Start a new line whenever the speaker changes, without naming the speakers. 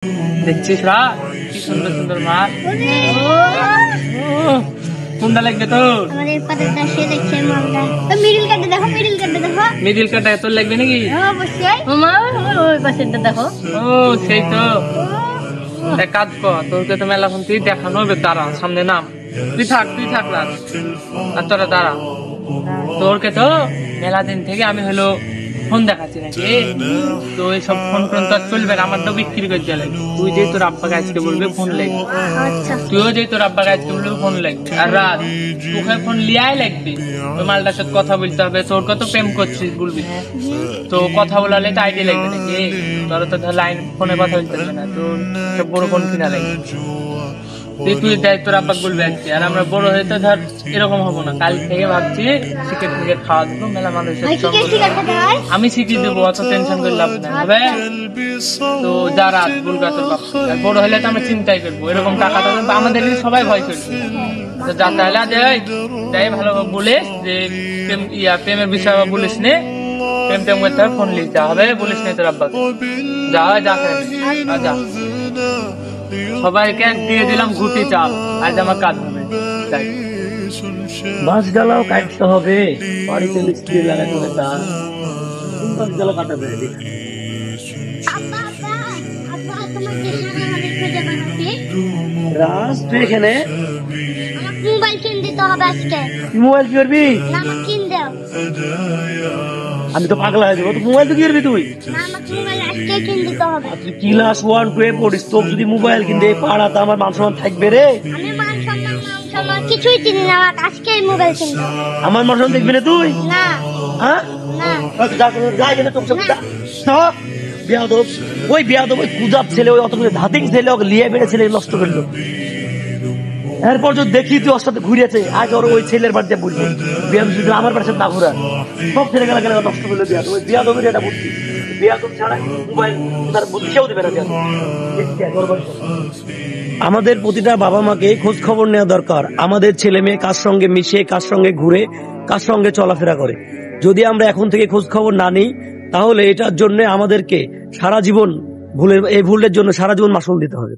দেখছিস রা কি সুন্দর সুন্দর মাছ। কোনটা লাগবে তোর?
আমাদের পাতাটা সে দেখছে মালটা। তো মিডল কাটে দেখো, মিডল কাটে দেখো।
মিডিল কাটা তোর লাগবে নাকি?
অবশ্যই।
মামা ওই পাশেরটা দেখো।
ও সেই তো। এক কাজ কর, তোকে তো মেলাখন তুই দেখানো হবে, দাঁড়া সামনে নাম। তুই থাক রাত, আর তোরা দাঁড়া। তোরকে তো মেলা দিন থেকে আমি হলো ফোন দেখাচ্ছি নাকি, তো এইসব ফোন ফোন তো চলবে না, আমার তো বিক্রি করে চলে। তুই যে তোর আব্বাকে আজকে বলবে ফোন লাগবে,
আচ্ছা।
তুইও যে তোর আব্বাকে আজকে বলবে ফোন লাগবে, আর রাত তোকে ফোন লিয়াই লাগবে। ওই মালটার সাথে কথা বলতে হবে, তোর কত প্রেম করছিস বলবি, তো কথা বলালে তো আইডি লাগবে নাকি, তোর তো ধর লাইন ফোনে কথা বলতে হবে না, তোর সব বড় ফোন কিনা লাগবে। তুই দেখ তোর আব্বাকে বলবি আজকে, আর আমরা বড় হয়ে তো ধর এরকম হবো না। কাল থেকে ভাবছি টিকিট ফিকেট খাওয়া দেবো, মেলা মানুষের আমি শিখিয়ে দেবো, অত টেনশন করে লাভ না হবে। তো যা রাত বলবে তোর বাপ, বড় হলে তো আমরা চিন্তাই করবো, এরকম টাকা তো আমাদের সবাই ভয় করবে। তো যা তাহলে যাই ভালো বলিস যে প্রেমের বিষয় বলিস নে, প্রেম টেম করতে হবে, ফোন লিখতে হবে বলিস নে তোর আব্বাকে। যা যা যা, সবাইকে দিয়ে দিলাম ঘুটি চাল, আজ আমার কাজ হবে।
বাস গালাও কাটতে হবে, বাড়িতে মিস্ত্রি লাগাতে হবে, তা বাস গালা কাটাবে। রাজ তুই এখানে
মোবাইল কিন দিতে হবে আজকে।
মোবাইল কি করবি?
না আমাকে কিন দাও।
আমি তো পাগলা হয়ে যাবো, মোবাইল তো কি করবি তুই?
না আমাকে মোবাইল আজকে কিন দিতে হবে।
তুই ক্লাস 1 2 এ পড়িস, তোর যদি মোবাইল কিনতে পাড়াতে আমার মান সম্মান থাকবে রে?
আমি মান সম্মান নাম সম্মান কিছুই চিনি না, আমাকে আজকে মোবাইল কিন দাও।
আমার মান সম্মান দেখবি না তুই?
না
হ্যাঁ
না
যাই গেলে তোর বিয়াদব, ওই বিয়াদব ওই কুজাব ছেলে, ওই অতগুলো ধাতিং ছেলে ওকে লিয়ে বেড়ে ছেলে নষ্ট করলো। এরপর যদি দেখি তুই ওর সাথে ঘুরিয়েছে, আজ ওর ওই ছেলের বাড়িতে বলবো বিয়াদব যদি আমার বাড়ির সাথে না ঘুরা, সব ছেলে গেলা গেলে নষ্ট করলো বিয়াদব। ওই বিয়াদবের এটা বুদ্ধি, বিয়াদব ছাড়া মোবাইল তার বুদ্ধি কেউ দেবে না। আমাদের প্রতিটা বাবা মাকে খোঁজ খবর নেওয়া দরকার, আমাদের ছেলে মেয়ে কার সঙ্গে মিশে, কার সঙ্গে ঘুরে, কার সঙ্গে চলাফেরা করে। যদি আমরা এখন থেকে খোঁজ খবর না নিই, তাহলে এটার জন্য আমাদেরকে সারা জীবন এই ভুলের জন্য সারা জীবন মাসুল দিতে হবে।